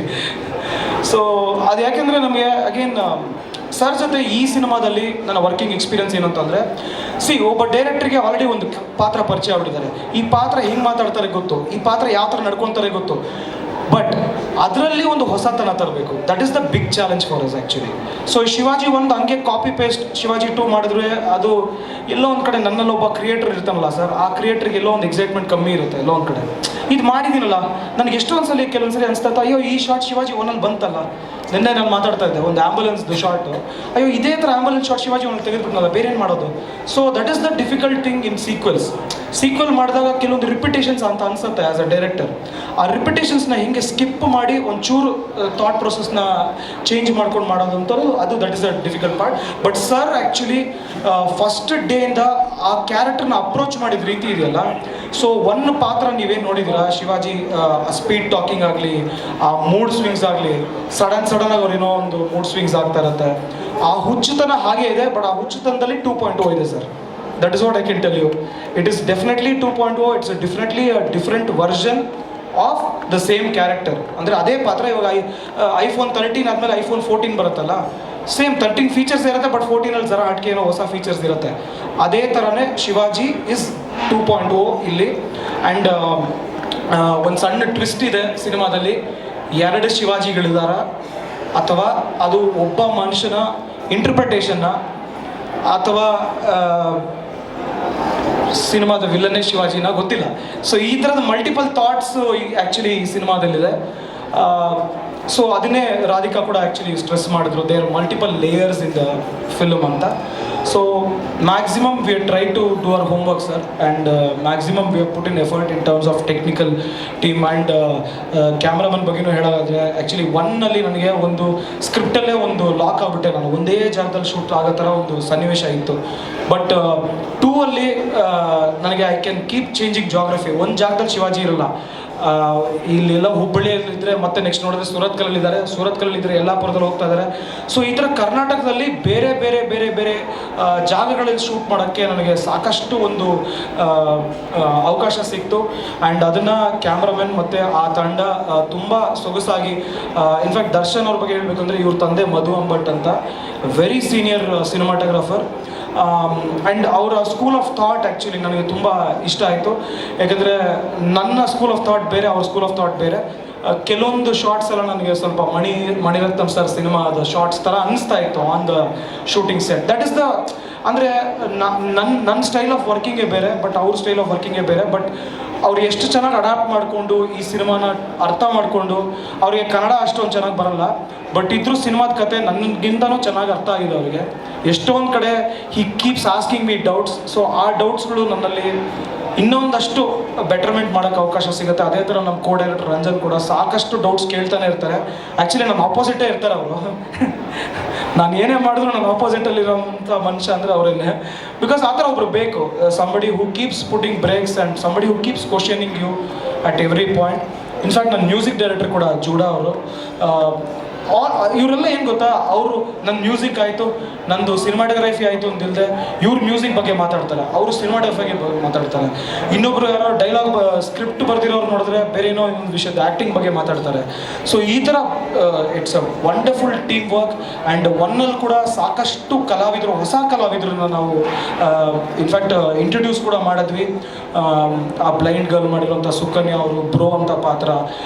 So ಅದು ಯಾಕೆಂದರೆ ನಮಗೆ ಅಗೇನ್ ಸರ್ ಜೊತೆ ಈ ಸಿನಿಮಾದಲ್ಲಿ ನನ್ನ ವರ್ಕಿಂಗ್ ಎಕ್ಸ್ಪೀರಿಯನ್ಸ್ ಏನು ಅಂತಂದರೆ, ಒಬ್ಬ ಡೈರೆಕ್ಟ್ರಿಗೆ ಆಲ್ರೆಡಿ ಒಂದು ಪಾತ್ರ ಪರಿಚಯ ಆಗ್ಬಿಟ್ಟಿದ್ದಾರೆ. ಈ ಪಾತ್ರ ಹೆಂಗೆ ಮಾತಾಡ್ತಾರೆ ಗೊತ್ತು, ಈ ಪಾತ್ರ ಯಾವ ಥರ ನಡ್ಕೊತಾರೆ ಗೊತ್ತು. ಬಟ್ ಅದರಲ್ಲಿ ಒಂದು ಹೊಸತನ ತರಬೇಕು. That is the big challenge for us actually. So Shivaji 1 ಹಂಗೆ ಕಾಪಿ ಪೇಸ್ಟ್ ಶಿವಾಜಿ 2 ಮಾಡಿದ್ರೆ ಅದು ಎಲ್ಲೋ ಒಂದು ಕಡೆ ನನ್ನಲ್ಲಿ ಒಬ್ಬ ಕ್ರಿಯೇಟರ್ ಇರ್ತಾನಲ್ಲ ಸರ್, ಆ ಕ್ರಿಯೇಟ್ರಿಗೆ ಎಲ್ಲೋ ಒಂದು ಎಕ್ಸೈಟ್ಮೆಂಟ್ ಕಮ್ಮಿ ಇರುತ್ತೆ ಎಲ್ಲೋ ಒಂದು ಕಡೆ. ಇದು ಮಾಡಿದ್ದೀನಲ್ಲ, ನನಗೆ ಎಷ್ಟೊಂದ್ಸಲಿ ಕೆಲವೊಂದ್ಸಲಿ ಅನಿಸ್ತಾ ಇತ್ತು, ಅಯ್ಯೋ ಈ ಶಾರ್ಟ್ ಶಿವಾಜಿ 1 ಬಂತಲ್ಲ. ನಿನ್ನೆ ನಾನು ಮಾತಾಡ್ತಾ ಇದ್ದೆ ಒಂದು ಆ್ಯಂಬುಲೆನ್ಸ್ದು ಶಾರ್ಟು, ಅಯ್ಯೋ ಇದೇ ಥರ ಆ್ಯಂಬುಲೆನ್ಸ್ ಶಾರ್ಟ್ ಶಿವಾಜಿ 1 ತೆಗೆದುಬಿಟ್ನಲ್ಲ, ಬೇರೆ ಏನು ಮಾಡೋದು. So that is the difficult thing in sequel ಮಾಡಿದಾಗ ಕೆಲವೊಂದು ರಿಪಿಟೇಷನ್ಸ್ ಅಂತ ಅನ್ಸುತ್ತೆ ಆ್ಯಸ್ ಅ ಡೈರೆಕ್ಟರ್. ಆ ರಿಪಿಟೇಷನ್ಸ್ನ ಹಿಂಗೆ ಸ್ಕಿಪ್ ಮಾಡಿ ಒಂಚೂರು ಥಾಟ್ ಪ್ರೊಸೆಸ್ನ ಚೇಂಜ್ ಮಾಡ್ಕೊಂಡು ಮಾಡೋದಂಥದ್ದು, ಅದು that is a difficult part. But sir actually first ಡೇಯಿಂದ ಆ ಕ್ಯಾರೆಕ್ಟರ್ನ ಅಪ್ರೋಚ್ ಮಾಡಿದ ರೀತಿ ಇದೆಯಲ್ಲ. ಸೊ ಒಂದು ಪಾತ್ರ ನೀವೇನು ನೋಡಿದ್ದೀರಾ, ಶಿವಾಜಿ ಸ್ಪೀಡ್ ಟಾಕಿಂಗ್ ಆಗಲಿ, ಆ ಮೂಡ್ ಸ್ವಿಂಗ್ಸ್ ಆಗಲಿ, ಸಡನ್ನಾಗಿ ಅವ್ರು ಏನೋ ಒಂದು ಮೂಡ್ ಸ್ವಿಂಗ್ಸ್ ಆಗ್ತಾ ಇರುತ್ತೆ. ಆ ಹುಚ್ಚುತನ ಹಾಗೆ ಇದೆ, ಬಟ್ ಆ ಹುಚ್ಚುತನದಲ್ಲಿ 2.0 ಇದೆ sir. That is what I can tell you. It is definitely 2.0. It's definitely a different version of the same character. ಅಂದರೆ ಅದೇ ಪಾತ್ರ ಇವಾಗ iPhone 13 ಆದಮೇಲೆ iPhone 14 ಬರುತ್ತಲ್ಲ, ಸೇಮ್ 13 ಫೀಚರ್ಸ್ ಇರುತ್ತೆ, ಬಟ್ 14ಅಲ್ಲಿ ಜರ ಹಟ್ಕೆ ಏನೋ ಹೊಸ ಫೀಚರ್ಸ್ ಇರುತ್ತೆ. ಅದೇ ಥರನೇ ಶಿವಾಜಿ ಇಸ್ 2.0 ಇಲ್ಲಿ. ಆ್ಯಂಡ್ ಒಂದು ಸಣ್ಣ ಟ್ವಿಸ್ಟ್ ಇದೆ ಸಿನಿಮಾದಲ್ಲಿ. 2 ಶಿವಾಜಿಗಳಿದಾರ, ಅಥವಾ ಅದು ಒಬ್ಬ ಮನುಷ್ಯನ ಇಂಟರ್ಪ್ರಿಟೇಷನ್ನ, ಅಥವಾ ಸಿನಿಮಾದ ವಿಲ್ಲನ್ನೇ ಶಿವಾಜಿನ ಗೊತ್ತಿಲ್ಲ. ಸೊ ಈ ಥರದ ಮಲ್ಟಿಪಲ್ ಥಾಟ್ಸು ಆ್ಯಕ್ಚುಲಿ ಈ ಸಿನಿಮಾದಲ್ಲಿದೆ. ಸೊ ಅದನ್ನೇ ರಾಧಿಕಾ ಕೂಡ ಆ್ಯಕ್ಚುಲಿ ಸ್ಟ್ರೆಸ್ ಮಾಡಿದ್ರು, there multiple layers in the film ಅಂತ. So maximum we try to do our homework sir, and maximum we put in effort in terms of technical team. And cameraman ಬಗ್ಗೆನೂ ಹೇಳೋದಾದರೆ actually 1ನಲ್ಲಿ ನನಗೆ ಒಂದು ಸ್ಕ್ರಿಪ್ಟಲ್ಲೇ ಒಂದು lock ಆಗಿಬಿಟ್ಟೆ, ನಾನು ಒಂದೇ ಜಾಗದಲ್ಲಿ ಶೂಟ್ ಆಗೋ ಥರ ಒಂದು ಸನ್ನಿವೇಶ ಇತ್ತು. ಬಟ್ 2ಅಲ್ಲಿ ನನಗೆ I can keep changing geography. ಒಂದು ಜಾಗದಲ್ಲಿ ಶಿವಾಜಿ ಇರಲ್ಲ, ಇಲ್ಲೆಲ್ಲ ಹುಬ್ಬಳ್ಳಿಯಲ್ಲಿದ್ದರೆ ಮತ್ತೆ ನೆಕ್ಸ್ಟ್ ನೋಡಿದ್ರೆ ಸೂರತ್ಕಲ್ಲಿದ್ದಾರೆ, ಸೂರತ್ಕಲ್ಲಿದ್ದರೆ ಯಲ್ಲಾಪುರದಲ್ಲಿ ಹೋಗ್ತಾ ಇದ್ದಾರೆ. ಸೊ ಈ ಥರ ಕರ್ನಾಟಕದಲ್ಲಿ ಬೇರೆ ಬೇರೆ ಬೇರೆ ಬೇರೆ ಜಾಗಗಳಲ್ಲಿ ಶೂಟ್ ಮಾಡೋಕ್ಕೆ ನನಗೆ ಸಾಕಷ್ಟು ಒಂದು ಅವಕಾಶ ಸಿಕ್ತು. ಆ್ಯಂಡ್ ಅದನ್ನು ಕ್ಯಾಮ್ರಾಮನ್ ಮತ್ತು ಆ ತಂಡ ತುಂಬ ಸೊಗಸಾಗಿ, ಇನ್ಫ್ಯಾಕ್ಟ್ ದರ್ಶನ್ ಅವ್ರ ಬಗ್ಗೆ ಹೇಳಬೇಕು ಅಂದರೆ ಇವ್ರ ತಂದೆ ಮಧು ಅಂಬಟ್ ಅಂತ, ವೆರಿ ಸೀನಿಯರ್ ಸಿನಿಮಾಟೋಗ್ರಾಫರ್. ಆ್ಯಂಡ್ ಅವರ ಸ್ಕೂಲ್ ಆಫ್ ಥಾಟ್ ಆ್ಯಕ್ಚುಲಿ ನನಗೆ ತುಂಬ ಇಷ್ಟ ಆಯಿತು. ಯಾಕಂದರೆ ನನ್ನ ಸ್ಕೂಲ್ ಆಫ್ ಥಾಟ್ ಬೇರೆ, ಅವ್ರ ಸ್ಕೂಲ್ ಆಫ್ ಥಾಟ್ ಬೇರೆ. ಕೆಲವೊಂದು ಶಾರ್ಟ್ಸ್ ಎಲ್ಲ ನನಗೆ ಸ್ವಲ್ಪ ಮಣಿರತ್ನಂ ಸರ್ ಸಿನಿಮಾದ ಶಾರ್ಟ್ಸ್ ಥರ ಅನಿಸ್ತಾ ಇತ್ತು on the shooting set. That is the, ಅಂದರೆ ನನ್ನ ಸ್ಟೈಲ್ ಆಫ್ ವರ್ಕಿಂಗೇ ಬೇರೆ, ಬಟ್ ಅವ್ರ ಸ್ಟೈಲ್ ಆಫ್ ವರ್ಕಿಂಗೇ ಬೇರೆ. ಬಟ್ ಅವ್ರು ಎಷ್ಟು ಚೆನ್ನಾಗಿ ಅಡಾಪ್ಟ್ ಮಾಡಿಕೊಂಡು ಈ ಸಿನಿಮಾನ ಅರ್ಥ ಮಾಡಿಕೊಂಡು, ಅವರಿಗೆ ಕನ್ನಡ ಅಷ್ಟೊಂದು ಚೆನ್ನಾಗಿ ಬರಲ್ಲ, ಬಟ್ ಇದ್ರೂ ಸಿನಿಮಾದ ಕತೆ ನನಗಿಂತನೂ ಚೆನ್ನಾಗಿ ಅರ್ಥ ಆಗಿದೆ ಅವರಿಗೆ. ಎಷ್ಟೊಂದು ಕಡೆ ಹಿ keeps asking me doubts. So ಆ ಡೌಟ್ಸ್ಗಳು ನನ್ನಲ್ಲಿ ಇನ್ನೊಂದಷ್ಟು ಬೆಟರ್ಮೆಂಟ್ ಮಾಡೋಕ್ಕೆ ಅವಕಾಶ ಸಿಗುತ್ತೆ. ಅದೇ ಥರ ನಮ್ಮ ಕೋ ಡೈರೆಕ್ಟರ್ ರಂಜನ್ ಕೂಡ ಸಾಕಷ್ಟು ಡೌಟ್ಸ್ ಕೇಳ್ತಾನೆ ಇರ್ತಾರೆ. ಆ್ಯಕ್ಚುಲಿ ನನ್ನ ಆಪೋಸಿಟೇ ಇರ್ತಾರೆ ಅವರು. ನಾನು ಏನೇ ಮಾಡಿದ್ರು ನನ್ನ ಆಪೋಸಿಟಲ್ಲಿರೋಂಥ ಮನುಷ್ಯ ಅಂದರೆ ಅವರೇನೆ. ಬಿಕಾಸ್ ಆ ಥರ ಒಬ್ರು ಬೇಕು, somebody who keeps putting brakes and somebody who keeps questioning you at every point. In fact ನನ್ನ ಮ್ಯೂಸಿಕ್ ಡೈರೆಕ್ಟರ್ ಕೂಡ ಜೂಡಾ ಅವರು. ಇವರೆಲ್ಲ ಏನು ಗೊತ್ತಾ, ಅವರು ನನ್ನ ಮ್ಯೂಸಿಕ್ ಆಯಿತು, ನಂದು ಸಿನಿಮಾಟೋಗ್ರಫಿ ಆಯಿತು ಅಂತಿಲ್ಲದೆ ಇವ್ರ ಮ್ಯೂಸಿಕ್ ಬಗ್ಗೆ ಮಾತಾಡ್ತಾರೆ, ಅವರು ಸಿನಿಮಾಟೋಗ್ರಫಿ ಬಗ್ಗೆ ಮಾತಾಡ್ತಾರೆ. ಇನ್ನೊಬ್ರು ಯಾರೋ ಡೈಲಾಗ್ ಸ್ಕ್ರಿಪ್ಟ್ ಬರ್ದಿರೋರು ನೋಡಿದ್ರೆ ಬೇರೆ ಏನೋ ಇನ್ನೊಂದು ವಿಷಯದ ಆ್ಯಕ್ಟಿಂಗ್ ಬಗ್ಗೆ ಮಾತಾಡ್ತಾರೆ. ಸೊ ಈ ಥರ it's a wonderful team work. And ಒನ್ನಲ್ಲಿ ಕೂಡ ಸಾಕಷ್ಟು ಕಲಾವಿದರು, ಹೊಸ ಕಲಾವಿದ್ರನ್ನ ನಾವು ಇನ್ಫ್ಯಾಕ್ಟ್ ಇಂಟ್ರೊಡ್ಯೂಸ್ ಕೂಡ ಮಾಡಿದ್ವಿ. ಆ ಬ್ಲೈಂಡ್ ಗರ್ಲ್ ಮಾಡಿರೋಂಥ ಸುಕನ್ಯಾ ಅವರು ಬ್ರೋ ಅಂತ ಪಾತ್ರ.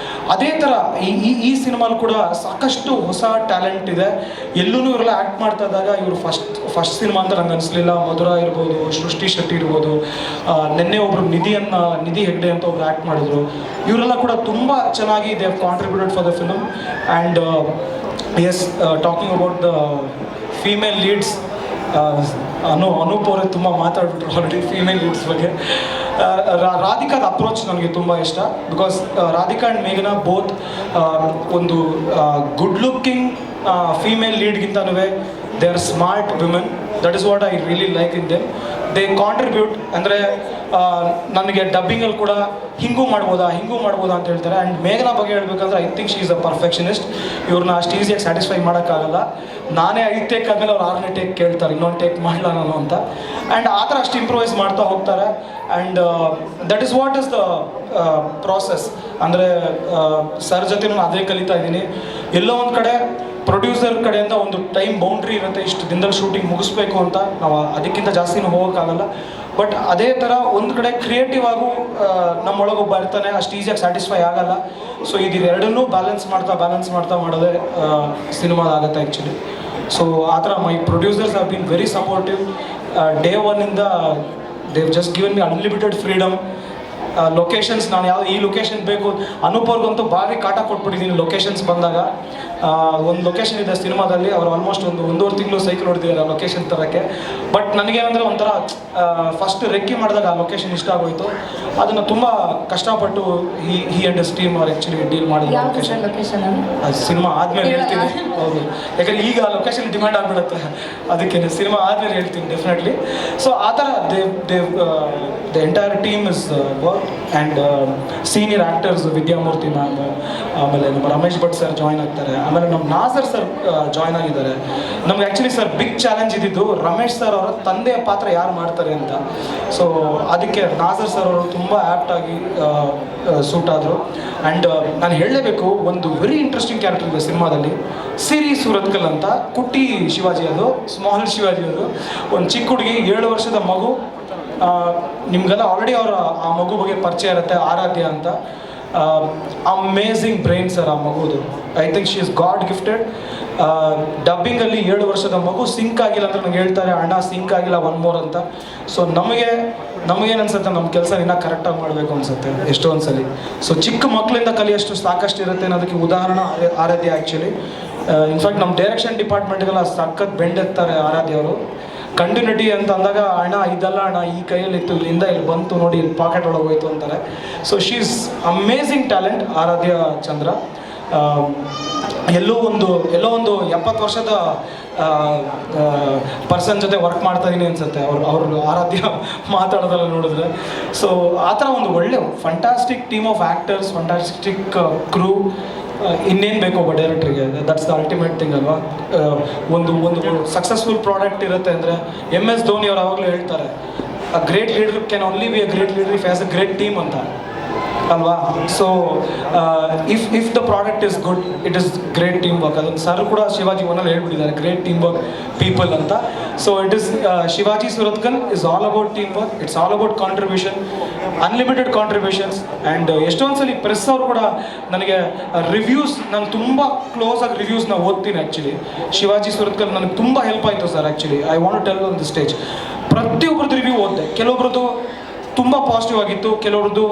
ಅದೇ ಥರ ಈ ಸಿನಿಮಾಲ್ ಕೂಡ ಸಾಕಷ್ಟು ಹೊಸ ಟ್ಯಾಲೆಂಟ್ ಇದೆ. ಎಲ್ಲೂ ಇವರೆಲ್ಲ ಆ್ಯಕ್ಟ್ ಮಾಡ್ತಾ ಇದ್ದಾಗ ಇವರು ಫಸ್ಟ್ ಸಿನಿಮಾ ಅಂತ ನಂಗೆ ಅನಿಸ್ಲಿಲ್ಲ. ಮಧುರಾ ಇರ್ಬೋದು, ಸೃಷ್ಟಿ ಶೆಟ್ಟಿ ಇರ್ಬೋದು, ನಿನ್ನೆ ಒಬ್ಬರು ನಿಧಿ ಹೆಗ್ಡೆ ಅಂತ ಒಬ್ರು ಆ್ಯಕ್ಟ್ ಮಾಡಿದ್ರು. ಇವರೆಲ್ಲ ಕೂಡ ತುಂಬ ಚೆನ್ನಾಗಿ they have contributed for the film. And yes, talking about the female leads, Anoop ಅವರೇ ತುಂಬ ಮಾತಾಡ್ಬಿಟ್ರು ಆಲ್ರೆಡಿ ಫೀಮೇಲ್ ಲೀಡ್ಸ್ ಬಗ್ಗೆ. ರಾಧಿಕಾದ ಅಪ್ರೋಚ್ ನನಗೆ ತುಂಬ ಇಷ್ಟ. ಬಿಕಾಸ್ ರಾಧಿಕಾ ಆ್ಯಂಡ್ ಮೇಘನಾ ಬೋತ್ ಒಂದು ಗುಡ್ ಲುಕ್ಕಿಂಗ್ ಫೀಮೇಲ್ ಲೀಡ್ಗಿಂತನೂ they are smart women. That is what I really like in them. They contribute. ಅಂದರೆ ನನಗೆ ಡಬ್ಬಿಂಗಲ್ಲಿ ಕೂಡ ಹಿಂಗೂ ಮಾಡ್ಬೋದಾ ಅಂತ ಹೇಳ್ತಾರೆ. ಆ್ಯಂಡ್ ಮೇಘನಾ ಬಗ್ಗೆ ಹೇಳ್ಬೇಕಂದ್ರೆ I think she is a perfectionist. ಇವ್ರನ್ನ ಅಷ್ಟು ಈಸಿಯಾಗಿ ಸ್ಯಾಟಿಸ್ಫೈ ಮಾಡೋಕ್ಕಾಗಲ್ಲ. ನಾನೇ 5 ಟೇಕ್ ಆದಮೇಲೆ ಅವ್ರು 6ನೇ ಟೇಕ್ ಕೇಳ್ತಾರೆ, ಇನ್ನೊಂದು ಟೇಕ್ ಮಾಡಲ ನಾನು ಅಂತ. ಆ್ಯಂಡ್ ಆ ಥರ ಅಷ್ಟು ಇಂಪ್ರೂವೈಸ್ ಮಾಡ್ತಾ ಹೋಗ್ತಾರೆ. And that is what is the process. ಅಂದರೆ ಸರ್ ಜೊತೆ ನಾನು ಅದೇ ಕಲಿತಾ ಇದ್ದೀನಿ. ಎಲ್ಲೋ ಒಂದು ಕಡೆ ಪ್ರೊಡ್ಯೂಸರ್ ಕಡೆಯಿಂದ ಒಂದು ಟೈಮ್ ಬೌಂಡ್ರಿ ಇರುತ್ತೆ, ಇಷ್ಟು ದಿನದಲ್ಲಿ ಶೂಟಿಂಗ್ ಮುಗಿಸ್ಬೇಕು ಅಂತ. ನಾವು ಅದಕ್ಕಿಂತ ಜಾಸ್ತಿನೂ ಹೋಗೋಕ್ಕಾಗಲ್ಲ. ಬಟ್ ಅದೇ ಥರ ಒಂದು ಕಡೆ ಕ್ರಿಯೇಟಿವ್ ಆಗು ನಮ್ಮೊಳಗೊಬ್ಬ ಇರ್ತಾನೆ, ಅಷ್ಟು ಈಸಿಯಾಗಿ ಸ್ಯಾಟಿಸ್ಫೈ ಆಗಲ್ಲ. ಸೊ ಎರಡನ್ನೂ ಬ್ಯಾಲೆನ್ಸ್ ಮಾಡ್ತಾ ಮಾಡೋದೇ ಸಿನಿಮಾದಾಗುತ್ತೆ ಆ್ಯಕ್ಚುಲಿ. ಸೊ ಆ ಥರ my producers have been very supportive. Day ಒನ್ನಿಂದ they've just given me unlimited freedom. Locations ನಾನು ಯಾವುದು ಈ ಲೊಕೇಶನ್ ಬೇಕು, ಅನೂಪ್ ಅವ್ರಿಗಂತೂ ಭಾರಿ ಕಾಟ ಕೊಟ್ಬಿಟ್ಟಿದ್ದೀನಿ ಲೊಕೇಶನ್ಸ್ ಬಂದಾಗ. ಒಂದು ಲೊಕೇಶನ್ ಇದೆ ಸಿನಿಮಾದಲ್ಲಿ, ಅವರು ಆಲ್ಮೋಸ್ಟ್ 1.5 ತಿಂಗಳು ಸೈಕಲ್ ಹೊಡೆದಿದ್ದಾರೆ ಆ ಲೊಕೇಶನ್ ತರೋಕ್ಕೆ. ಬಟ್ ನನಗೇನಂದರೆ ಒಂಥರ ಫಸ್ಟ್ ರೆಕ್ಕಿ ಮಾಡಿದಾಗ ಆ ಲೊಕೇಶನ್ ಇಷ್ಟ ಆಗೋಯ್ತು. ಅದನ್ನು ತುಂಬ ಕಷ್ಟಪಟ್ಟು ಹಿ ಆ್ಯಂಡ್ ಹಿಸ್ ಟೀಮ್ ಅವ್ರು ಆ್ಯಕ್ಚುಲಿ ಡೀಲ್ ಮಾಡಿದ್ರು ಲೊಕೇಶನ್. ಸಿನಿಮಾ ಆದಮೇಲೆ ಹೇಳ್ತೀನಿ. ಹೌದು, ಯಾಕಂದರೆ ಈಗ ಲೊಕೇಶನ್ ಡಿಮ್ಯಾಂಡ್ ಆಗಿಬಿಡುತ್ತೆ, ಅದಕ್ಕೆ ಸಿನಿಮಾ ಆದಮೇಲೆ ಹೇಳ್ತೀನಿ ಡೆಫಿನೆಟ್ಲಿ. ಸೊ ಆ ಥರ the entire team is work. And senior actors Vidyamurthy ma'am, ಆಮೇಲೆ ನಮ್ಮ ರಮೇಶ್ ಭಟ್ ಸರ್ ಜಾಯ್ನ್ ಆಗ್ತಾರೆ, ಆಮೇಲೆ ನಮ್ಮ ನಾಸರ್ ಸರ್ ಜಾಯ್ನ್ ಆಗಿದ್ದಾರೆ. ನಮ್ಗೆ ಆ್ಯಕ್ಚುಲಿ ಸರ್ ಬಿಗ್ ಚಾಲೆಂಜ್ ಇದ್ದಿದ್ದು ರಮೇಶ್ ಸರ್ ಅವರ ತಂದೆಯ ಪಾತ್ರ ಯಾರು ಮಾಡ್ತಾರೆ ಅಂತ. ಸೊ ಅದಕ್ಕೆ ನಾಸರ್ ಸರ್ ಅವರು ತುಂಬ ಆ್ಯಪ್ಟಾಗಿ ಸೂಟ್ ಆದರು. ಆ್ಯಂಡ್ ನಾನು ಹೇಳಲೇಬೇಕು, ಒಂದು ವೆರಿ ಇಂಟ್ರೆಸ್ಟಿಂಗ್ ಕ್ಯಾರೆಕ್ಟರ್ ಇದೆ ಸಿನಿಮಾದಲ್ಲಿ, ಸಿರಿ ಸೂರತ್ಕಲ್ ಅಂತ. ಕುಟ್ಟಿ ಶಿವಾಜಿ, ಅದು ಸ್ಮಾಲ್ ಶಿವಾಜಿ. ಅದು ಒಂದು ಚಿಕ್ಕ ಹುಡುಗಿ, 7 ವರ್ಷದ ಮಗು. ನಿಮಗೆಲ್ಲ ಆಲ್ರೆಡಿ ಅವರ ಆ ಮಗು ಬಗ್ಗೆ ಪರಿಚಯ ಇರುತ್ತೆ, ಆರಾಧ್ಯ ಅಂತ. ಅಮೇಝಿಂಗ್ ಬ್ರೈನ್ ಸರ್ ಆ ಮಗುದು. I think she is god gifted. ಡಬ್ಬಿಂಗಲ್ಲಿ 7 ವರ್ಷದ ಮಗು ಸಿಂಕ್ ಆಗಿಲ್ಲ ಅಂದರೆ ನಂಗೆ ಹೇಳ್ತಾರೆ, ಅಣ್ಣ ಸಿಂಕ್ ಆಗಿಲ್ಲ, 1 more ಅಂತ. ಸೊ ನಮಗೇನು ಅನ್ಸುತ್ತೆ, ನಮ್ಮ ಕೆಲಸ ಇನ್ನೂ ಕರೆಕ್ಟಾಗಿ ಮಾಡಬೇಕು ಅನ್ಸುತ್ತೆ ಎಷ್ಟೊಂದ್ಸಲಿ. ಸೊ ಚಿಕ್ಕ ಮಕ್ಕಳಿಂದ ಕಲಿಯಷ್ಟು ಸಾಕಷ್ಟು ಇರುತ್ತೆ ಅನ್ನೋದಕ್ಕೆ ಉದಾಹರಣೆ ಆರಾಧ್ಯ ಆ್ಯಕ್ಚುಲಿ. ಇನ್ಫ್ಯಾಕ್ಟ್ ನಮ್ಮ ಡೈರೆಕ್ಷನ್ ಡಿಪಾರ್ಟ್ಮೆಂಟ್ಗೆಲ್ಲ ಸಖತ್ ಬೆಂಡೆತ್ತಾರೆ ಆರಾಧ್ಯ ಅವರು. ಕಂಟಿನ್ಯೂಟಿ ಅಂತ ಅಂದಾಗ, ಅಣ್ಣ ಇದಲ್ಲ ಅಣ್ಣ, ಈ ಕೈಯಲ್ಲಿ ಇತ್ತು, ಇಲ್ಲಿಂದ ಇಲ್ಲಿ ಬಂತು ನೋಡಿ, ಇಲ್ಲಿ ಪಾಕೆಟ್ ಒಳಗೆ ಹೋಯ್ತು ಅಂತಾರೆ. So she is amazing talent Aradhya Chandra. ಎಲ್ಲೋ ಒಂದು 70 ವರ್ಷದ ಪರ್ಸನ್ ಜೊತೆ ವರ್ಕ್ ಮಾಡ್ತಾ ಇದೀನಿ ಅನ್ಸುತ್ತೆ ಅವ್ರು ಆರಾಧ್ಯ ಮಾತಾಡೋದೆಲ್ಲ ನೋಡಿದ್ರೆ. ಸೊ ಆ ಥರ ಒಂದು ಒಳ್ಳೆ fantastic team of actors, fantastic crew. ಇನ್ನೇನು ಬೇಕು ಒಬ್ಬ ಡೈರೆಕ್ಟ್ರಿಗೆ? ದಟ್ಸ್ ದ ಅಲ್ಟಿಮೇಟ್ ಥಿಂಗ್ ಅಲ್ವಾ. ಒಂದು ಸಕ್ಸಸ್ಫುಲ್ ಪ್ರಾಡಕ್ಟ್ ಇರುತ್ತೆ ಅಂದರೆ, MS ಧೋನಿ ಅವ್ರು ಯಾವಾಗಲೂ ಹೇಳ್ತಾರೆ, a great leader can only be a great leader if has a great team ಅಂತ ಅಲ್ವಾ. So if the product is good, it is great team work. ಅದನ್ನು ಸರ್ ಕೂಡ ಶಿವಾಜಿ ಒನ್ನಲ್ಲಿ ಹೇಳ್ಬಿಟ್ಟಿದ್ದಾರೆ, ಗ್ರೇಟ್ ಟೀಮ್ ವರ್ಕ್ ಪೀಪಲ್ ಅಂತ. So it is Shivaji Surathkal is all about team work, it's all about contribution, unlimited contributions. And ಎಷ್ಟೊಂದು ಸಲ press ಅವರು ಕೂಡ ನನಗೆ ರಿವ್ಯೂಸ್, ನಾನು ತುಂಬ ಕ್ಲೋಸಾಗಿ ರಿವ್ಯೂಸ್ನ ಓದ್ತೀನಿ ಆ್ಯಕ್ಚುಲಿ. ಶಿವಾಜಿ ಸುರತ್ಕಲ್ ನನಗೆ ತುಂಬ ಹೆಲ್ಪ್ ಆಯಿತು sir actually. I want to tell on the stage. ಪ್ರತಿಯೊಬ್ಬರದ್ದು ರಿವ್ಯೂ ಓದಿದೆ. ಕೆಲವೊಬ್ರದ್ದು ತುಂಬ ಪಾಸಿಟಿವ್ ಆಗಿತ್ತು, ಕೆಲವ್ರದ್ದು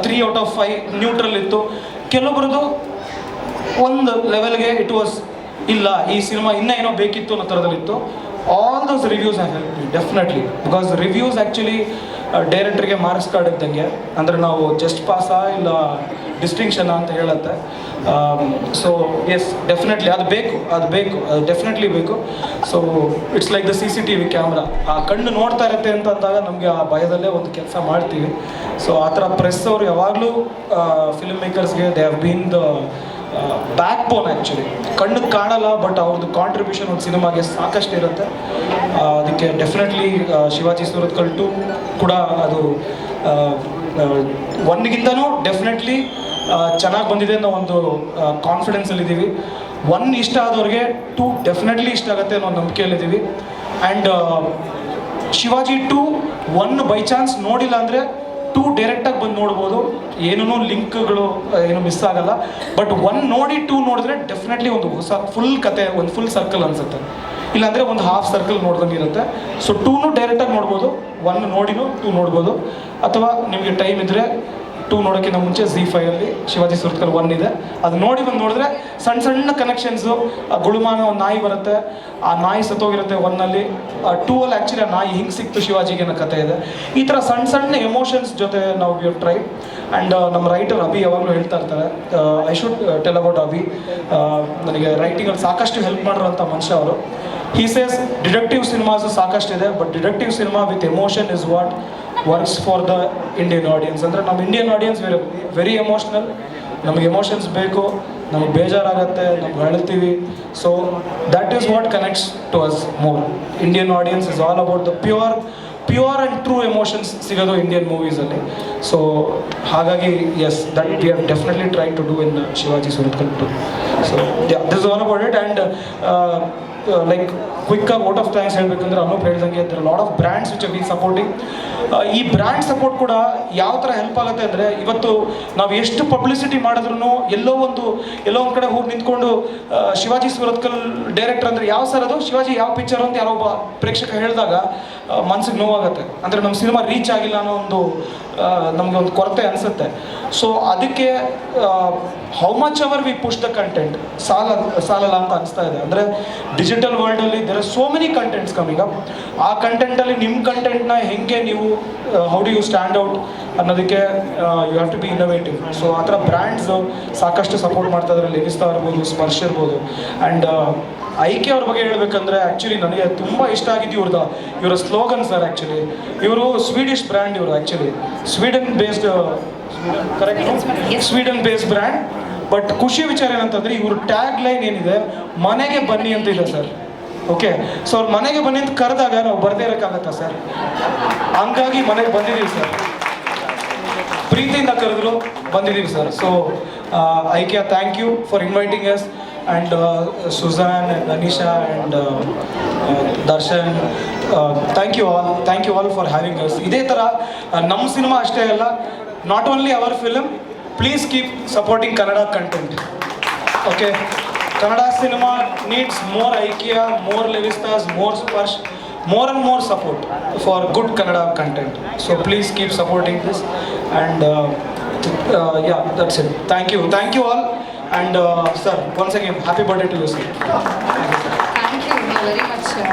3 out of 5 ನ್ಯೂಟ್ರಲ್ ಇತ್ತು, ಕೆಲವೊಬ್ರದ್ದು ಒಂದು ಲೆವೆಲ್ಗೆ ಇಟ್ ವಾಸ್ ಇಲ್ಲ, ಈ ಸಿನಿಮಾ ಇನ್ನೂ ಏನೋ ಬೇಕಿತ್ತು ಅನ್ನೋ ಥರದಲ್ಲಿತ್ತು. All those reviews have help me definitely, because reviews actually ಡೈರೆಕ್ಟ್ರಿಗೆ ಮಾರ್ಕ್ಸ್ ಕಾರ್ಡ್ ಇದ್ದಂಗೆ. ಅಂದರೆ ನಾವು ಜಸ್ಟ್ ಪಾಸಾ ಇಲ್ಲ ಡಿಸ್ಟಿಂಕ್ಷನಾ ಅಂತ ಹೇಳುತ್ತೆ. ಸೊ ಎಸ್, ಡೆಫಿನೆಟ್ಲಿ ಅದು ಡೆಫಿನೆಟ್ಲಿ ಬೇಕು. So it's like the CCTV camera, ಆ ಕಣ್ಣು ನೋಡ್ತಾ ಇರುತ್ತೆ ಅಂತಂದಾಗ ನಮಗೆ ಆ ಭಯದಲ್ಲೇ ಒಂದು ಕೆಲಸ ಮಾಡ್ತೀವಿ. ಸೊ ಆ ಥರ ಪ್ರೆಸ್ ಅವರು ಯಾವಾಗಲೂ ಫಿಲ್ಮ್ ಮೇಕರ್ಸ್ಗೆ they have been the backbone actually. ಕಣ್ಣಿಗೆ ಕಾಣಲ್ಲ, ಬಟ್ ಅವ್ರದ್ದು ಕಾಂಟ್ರಿಬ್ಯೂಷನ್ ಒಂದು ಸಿನಿಮಾಗೆ ಸಾಕಷ್ಟು ಇರುತ್ತೆ. ಅದಕ್ಕೆ ಡೆಫಿನೆಟ್ಲಿ ಶಿವಾಜಿ ಸೂರತ್ಕಲ್ 2 ಕೂಡ ಅದು 1ಗಿಂತನೂ ಡೆಫಿನೆಟ್ಲಿ ಚೆನ್ನಾಗಿ ಬಂದಿದೆ ಅನ್ನೋ ಒಂದು ಕಾನ್ಫಿಡೆನ್ಸಲ್ಲಿದ್ದೀವಿ. 1 ಇಷ್ಟ ಆದವ್ರಿಗೆ 2 ಡೆಫಿನೆಟ್ಲಿ ಇಷ್ಟ ಆಗುತ್ತೆ ಅನ್ನೋ ನಂಬಿಕೆಯಲ್ಲಿದ್ದೀವಿ. ಆ್ಯಂಡ್ ಶಿವಾಜಿ 2 1 ಬೈ ಚಾನ್ಸ್ ನೋಡಿಲ್ಲ ಅಂದರೆ 2 ಡೈರೆಕ್ಟಾಗಿ ಬಂದು ನೋಡ್ಬೋದು, ಏನೂ ಲಿಂಕ್ಗಳು ಏನು ಮಿಸ್ ಆಗಲ್ಲ. ಬಟ್ 1 ನೋಡಿ 2 ನೋಡಿದ್ರೆ ಡೆಫಿನೆಟ್ಲಿ ಒಂದು ಹೊಸ ಫುಲ್ ಕತೆ, ಒಂದು ಫುಲ್ ಸರ್ಕಲ್ ಅನಿಸುತ್ತೆ. ಇಲ್ಲಾಂದರೆ ಒಂದು ಹಾಫ್ ಸರ್ಕಲ್ ನೋಡ್ದಂಗೆ ಇರುತ್ತೆ. ಸೊ 2ನೂ ಡೈರೆಕ್ಟಾಗಿ ನೋಡ್ಬೋದು, 1 ನೋಡಿನೂ 2 ನೋಡ್ಬೋದು. ಅಥವಾ ನಿಮಗೆ ಟೈಮ್ ಇದ್ದರೆ 2 ನೋಡೋಕ್ಕಿಂತ ಮುಂಚೆ ZEE5ಅಲ್ಲಿ ಶಿವಾಜಿ ಸೂರತ್ಕಲ್ 1 ಇದೆ, ಅದು ನೋಡಿ ಬಂದು ನೋಡಿದ್ರೆ ಸಣ್ಣ ಸಣ್ಣ ಕನೆಕ್ಷನ್ಸು. ಗುಳುಮಾನ ಒಂದು ನಾಯಿ ಬರುತ್ತೆ, ಆ ನಾಯಿ ಸತ್ತೋಗಿರುತ್ತೆ 1ಅಲ್ಲಿ. 2ಅಲ್ಲಿ ಆ್ಯಕ್ಚುಲಿ ಆ ನಾಯಿ ಹಿಂಗೆ ಸಿಕ್ತು ಶಿವಾಜಿಗೆ ಅನ್ನೋ ಕತೆ ಇದೆ. ಈ ಥರ ಸಣ್ಣ ಸಣ್ಣ ಎಮೋಷನ್ಸ್ ಜೊತೆ ನಾವು ವಿ ಟ್ರೈ. ಆ್ಯಂಡ್ ನಮ್ಮ ರೈಟರ್ ಅಭಿ ಯಾವಾಗಲೂ ಹೇಳ್ತಾ ಇರ್ತಾರೆ, I should tell about Abhi. ನನಗೆ ರೈಟಿಂಗಲ್ಲಿ ಸಾಕಷ್ಟು ಹೆಲ್ಪ್ ಮಾಡಿರೋಂಥ ಮನುಷ್ಯ ಅವರು. ಹಿ ಸೇಸ್ ಡಿಡಕ್ಟಿವ್ ಸಿನಿಮಾಸು ಸಾಕಷ್ಟಿದೆ, but deductive cinema with emotion is what works for the Indian audience. ಅಂದರೆ ನಮ್ಮ ಇಂಡಿಯನ್ ಆಡಿಯನ್ಸ್ ವೆರಿ ಎಮೋಷ್ನಲ್. ನಮಗೆ ಎಮೋಷನ್ಸ್ ಬೇಕು, ನಮಗೆ ಬೇಜಾರಾಗುತ್ತೆ, ನಮ್ಗೆ ಅಳ್ತೀವಿ. So that is what connects to us more. Indian audience is all about the pure and true emotions ಸಿಗೋದು Indian ಮೂವೀಸಲ್ಲಿ. ಸೊ ಹಾಗಾಗಿ yes, that we have definitely try to do in Shivaji Surathkal 2. So this is all about it. And like ಕ್ವಿಕ್ಕಾಗಿ vote of thanks ಹೇಳಬೇಕಂದ್ರೆ ಅನೂಪ್ ಹೇಳ್ದಂಗೆ there lot of brands which we supporting. ಈ brand support ಕೂಡ ಯಾವ ಥರ help ಆಗುತ್ತೆ ಅಂದರೆ, ಇವತ್ತು ನಾವು ಎಷ್ಟು ಪಬ್ಲಿಸಿಟಿ ಮಾಡಿದ್ರು ಎಲ್ಲೋ ಒಂದು ಕಡೆ ಹೋಗಿ ನಿಂತ್ಕೊಂಡು ಶಿವಾಜಿ ಸೂರತ್ಕಲ್ ಡೈರೆಕ್ಟರ್ ಅಂದರೆ ಯಾವ ಸರ್ ಅದು, ಶಿವಾಜಿ ಯಾವ ಪಿಕ್ಚರ್ ಅಂತ ಯಾರೋ ಒಬ್ಬ ಪ್ರೇಕ್ಷಕ ಹೇಳಿದಾಗ ಮನ್ಸಿಗೆ ನೋವಾಗುತ್ತೆ. ಅಂದರೆ ನಮ್ಮ ಸಿನಿಮಾ ರೀಚ್ ಆಗಿಲ್ಲ ಅನ್ನೋ ಒಂದು ನಮಗೆ ಒಂದು ಕೊರತೆ ಅನಿಸುತ್ತೆ. ಸೊ ಅದಕ್ಕೆ how much our we push the content ಸಾಲಲ್ಲ ಅಂತ ಅನಿಸ್ತಾ ಇದೆ. ಅಂದರೆ ಡಿಜಿಟಲ್ ವರ್ಲ್ಡಲ್ಲಿ there are so many contents coming up. ಆ ಕಂಟೆಂಟಲ್ಲಿ ನಿಮ್ಮ ಕಂಟೆಂಟ್ನ ಹೆಂಗೆ ನೀವು how do you stand out ಅನ್ನೋದಕ್ಕೆ you have to be innovative. So ಆ ಥರ ಬ್ರ್ಯಾಂಡ್ಸ್ ಸಾಕಷ್ಟು ಸಪೋರ್ಟ್ ಮಾಡ್ತಾ ಇದ್ದಾರೆ. ಲೆವಿಸ್ತಾ ಇರ್ಬೋದು, ಸ್ಪರ್ಶ್ ಇರ್ಬೋದು. ಆ್ಯಂಡ್ ಐಕೆ ಅವ್ರ ಬಗ್ಗೆ ಹೇಳ್ಬೇಕಂದ್ರೆ ಆ್ಯಕ್ಚುಲಿ ನನಗೆ ತುಂಬ ಇಷ್ಟ ಆಗಿದ್ದು ಇವರ ಸ್ಲೋಗನ್ ಸರ್. ಆ್ಯಕ್ಚುಲಿ ಇವರು ಸ್ವೀಡಿಷ್ ಬ್ರ್ಯಾಂಡ್, ಇವರು actually Sweden based brand. But ಖುಷಿ ವಿಚಾರ ಏನಂತಂದರೆ ಇವ್ರ ಟ್ಯಾಗ್ ಲೈನ್ ಏನಿದೆ, ಮನೆಗೆ ಬನ್ನಿ ಅಂತ ಇದೆ ಸರ್. ಓಕೆ, ಸೊ ಅವ್ರ ಮನೆಗೆ ಬನ್ನಿ ಅಂತ ಕರೆದಾಗ ನಾವು ಬರದೇ ಇರೋಕ್ಕಾಗತ್ತಾ ಸರ್? ಹಂಗಾಗಿ ಮನೆಗೆ ಬಂದಿದ್ದೀವಿ ಸರ್, ಪ್ರೀತಿಯಿಂದ ಕರೆದ್ರು ಬಂದಿದ್ದೀವಿ sir. So IK, thank you for inviting us. And Sujan and Anisha and Darshan, thank you all for having us. ಇದೇ ಥರ ನಮ್ಮ ಸಿನಿಮಾ ಅಷ್ಟೇ ಅಲ್ಲ, not only our film, please keep supporting Kannada content. Okay, Kannada cinema needs more Ikea, more Levistas, more Sparsh, more and more support for good Kannada content. So please keep supporting this. And yeah, that's it. Thank you all. And sir, once again, happy birthday to you, sir. Thank you very much.